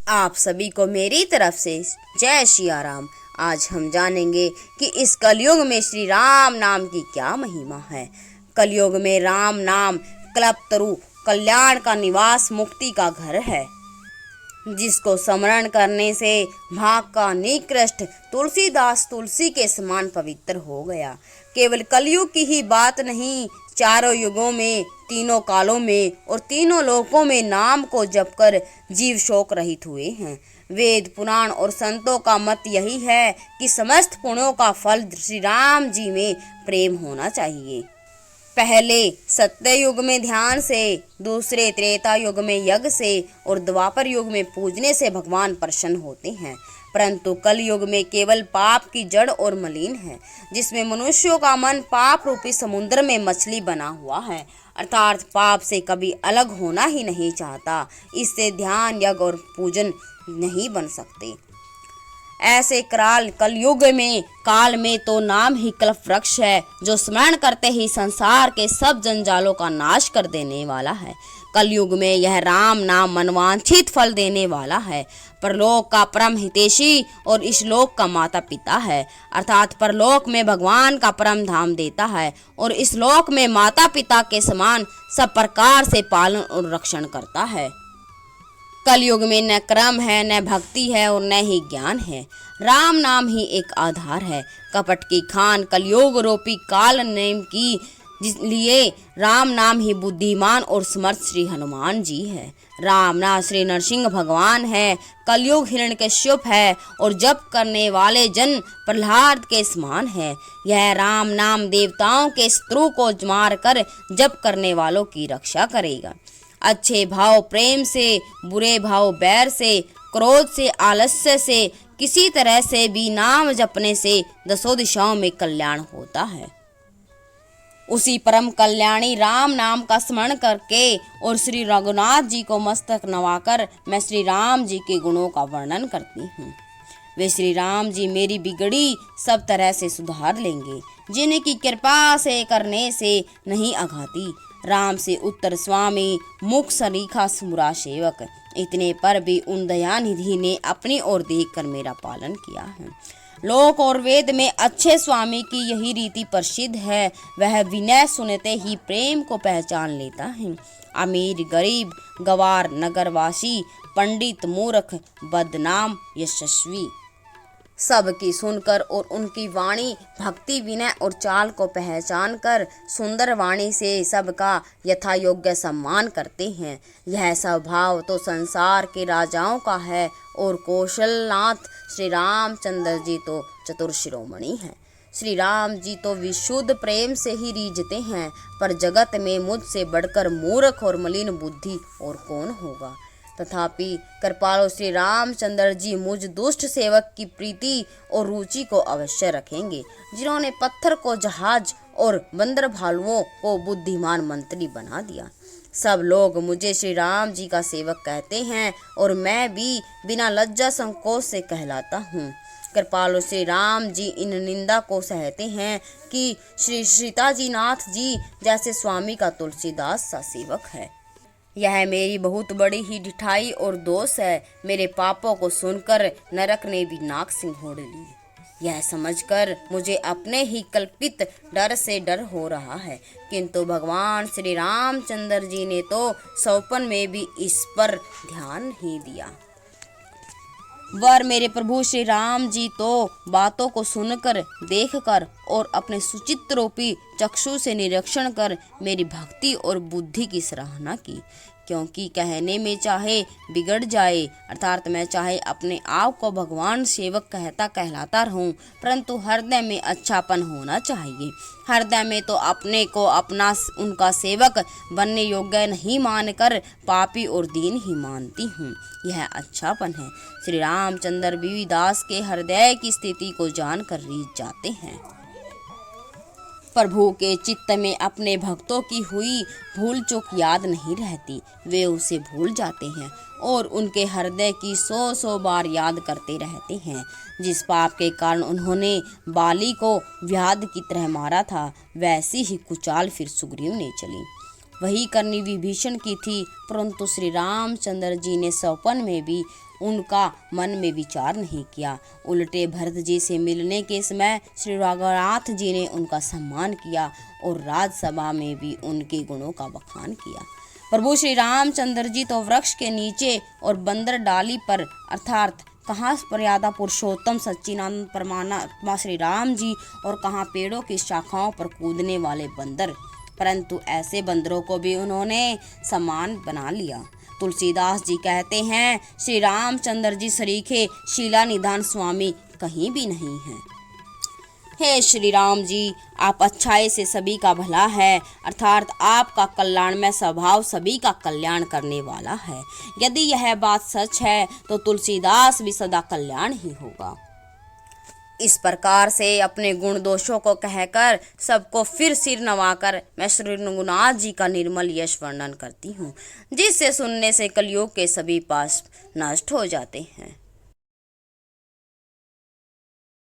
आप सभी को मेरी तरफ से जय सिया राम। आज हम जानेंगे कि इस कलयुग में श्री राम नाम की क्या महिमा है। कलयुग में राम नाम कल्पतरु कल्याण का निवास, मुक्ति का घर है, जिसको स्मरण करने से भाग का निकृष्ट तुलसीदास तुलसी के समान पवित्र हो गया। केवल कलयुग की ही बात नहीं, चारों युगों में, तीनों कालों में और तीनों लोकों में नाम को जपकर जीव शोक रहित हुए हैं। वेद पुराण और संतों का मत यही है कि समस्त पुण्यों का फल श्री राम जी में प्रेम होना चाहिए। पहले सत्य युग में ध्यान से, दूसरे त्रेता युग में यज्ञ से और द्वापर युग में पूजने से भगवान प्रसन्न होते हैं। परंतु कल युग में केवल पाप की जड़ और मलिन है, जिसमें मनुष्यों का मन पाप रूपी समुद्र में मछली बना हुआ है, अर्थात पाप से कभी अलग होना ही नहीं चाहता। इससे ध्यान, यज्ञ और पूजन नहीं बन सकते। ऐसे कराल कलयुग में काल में तो नाम ही कल्प वृक्ष है, जो स्मरण करते ही संसार के सब जंजालों का नाश कर देने वाला है। कलयुग में यह राम नाम मनवांछित फल देने वाला है। परलोक का परम हितैषी और इस लोक का माता पिता है, अर्थात परलोक में भगवान का परम धाम देता है और इस लोक में माता पिता के समान सब प्रकार से पालन और रक्षण करता है। कलयुग में न कर्म है, न भक्ति है और न ही ज्ञान है। राम नाम ही एक आधार है। कपट की खान कलयुग रूपी काल नेम की, जिसलिए राम नाम ही बुद्धिमान और समर्थ श्री हनुमान जी है। राम नाम श्री नरसिंह भगवान है। कलयुग हिरण्यकश्यप है और जप करने वाले जन प्रहलाद के समान है। यह राम नाम देवताओं के शत्रु को मार कर जप करने वालों की रक्षा करेगा। अच्छे भाव प्रेम से, बुरे भाव बैर से, क्रोध से, आलस्य से, किसी तरह से भी नाम जपने से दसों दिशाओं में कल्याण होता है। उसी परम कल्याणी राम नाम का स्मरण करके और श्री रघुनाथ जी को मस्तक नवाकर मैं श्री राम जी के गुणों का वर्णन करती हूँ। वे श्री राम जी मेरी बिगड़ी सब तरह से सुधार लेंगे, जिनकी कृपा से करने से नहीं अघाती। राम से उत्तर स्वामी, मुख सरीखा सुमुरा सेवक, इतने पर भी उन दयानिधि ने अपनी ओर देखकर मेरा पालन किया है। लोक और वेद में अच्छे स्वामी की यही रीति प्रसिद्ध है। वह विनय सुनते ही प्रेम को पहचान लेता है। अमीर गरीब, गवार नगरवासी, पंडित मूर्ख, बदनाम यशस्वी, सबकी सुनकर और उनकी वाणी, भक्ति, विनय और चाल को पहचान कर सुंदर वाणी से सबका यथा योग्य सम्मान करते हैं। यह स्वभाव तो संसार के राजाओं का है और कौशलनाथ श्री रामचंद्र जी तो चतुर शिरोमणि हैं। श्री राम जी तो विशुद्ध प्रेम से ही रीझते हैं, पर जगत में मुझसे बढ़कर मूर्ख और मलिन बुद्धि और कौन होगा। तथापि कृपालु श्री रामचंद्र जी मुझ दुष्ट सेवक की प्रीति और रुचि को अवश्य रखेंगे, जिन्होंने पत्थर को जहाज और बंदर भालुओं को बुद्धिमान मंत्री बना दिया। सब लोग मुझे श्री राम जी का सेवक कहते हैं और मैं भी बिना लज्जा संकोच से कहलाता हूँ। कृपालु श्री राम जी इन निंदा को सहते हैं कि श्री सीताजी नाथ जी जैसे स्वामी का तुलसीदास सा सेवक है। यह मेरी बहुत बड़ी ही ढिठाई और दोष है। मेरे पापों को सुनकर नरक ने भी नाक सिंघोड़ ली। यह समझकर मुझे अपने ही कल्पित डर से डर हो रहा है, किंतु भगवान श्री रामचंद्र जी ने तो सौपन में भी इस पर ध्यान ही दिया। वर मेरे प्रभु श्री राम जी तो बातों को सुनकर, देखकर और अपने सुचित्र रूपी चक्षु से निरीक्षण कर मेरी भक्ति और बुद्धि की सराहना की। क्योंकि कहने में चाहे बिगड़ जाए, अर्थात मैं चाहे अपने आप को भगवान सेवक कहलाता रहूं, परंतु हृदय में अच्छापन होना चाहिए। हृदय में तो अपने को अपना उनका सेवक बनने योग्य नहीं मानकर पापी और दीन ही मानती हूँ। यह अच्छापन है। श्री रामचंद्र बीवी दास के हृदय की स्थिति को जानकर रीझ जाते हैं। प्रभु के चित्त में अपने भक्तों की हुई भूल चूक याद नहीं रहती। वे उसे भूल जाते हैं और उनके हृदय की 100 बार याद करते रहते हैं। जिस पाप के कारण उन्होंने बाली को व्याध की तरह मारा था, वैसी ही कुचाल फिर सुग्रीव ने चली। वही करनी विभीषण की थी, परंतु श्री रामचंद्र जी ने सौपन में भी उनका मन में विचार नहीं किया। उल्टे भरत जी से मिलने के समय श्री रघुनाथ जी ने उनका सम्मान किया और राजसभा में भी उनके गुणों का बखान किया। प्रभु श्री रामचंद्र जी तो वृक्ष के नीचे और बंदर डाली पर अर्थात कहाँ मर्यादा पुरुषोत्तम सच्चिदानंद परमात्मा श्री राम जी और कहाँ पेड़ों की शाखाओं पर कूदने वाले बंदर, परंतु ऐसे बंदरों को भी उन्होंने सम्मान बना लिया। तुलसीदास जी कहते हैं, श्री रामचंद्र जी सरीखे शीला निधान स्वामी कहीं भी नहीं हैं। हे श्री राम जी, आप अच्छाई से सभी का भला है, अर्थात आपका कल्याणमय स्वभाव सभी का कल्याण करने वाला है। यदि यह बात सच है तो तुलसीदास भी सदा कल्याण ही होगा। इस प्रकार से अपने गुण दोषों को कहकर सबको फिर सिर नवाकर मैं श्री रघुनाथ जी का निर्मल यश वर्णन करती हूँ, जिससे सुनने से कलयुग के सभी पाप नष्ट हो जाते हैं।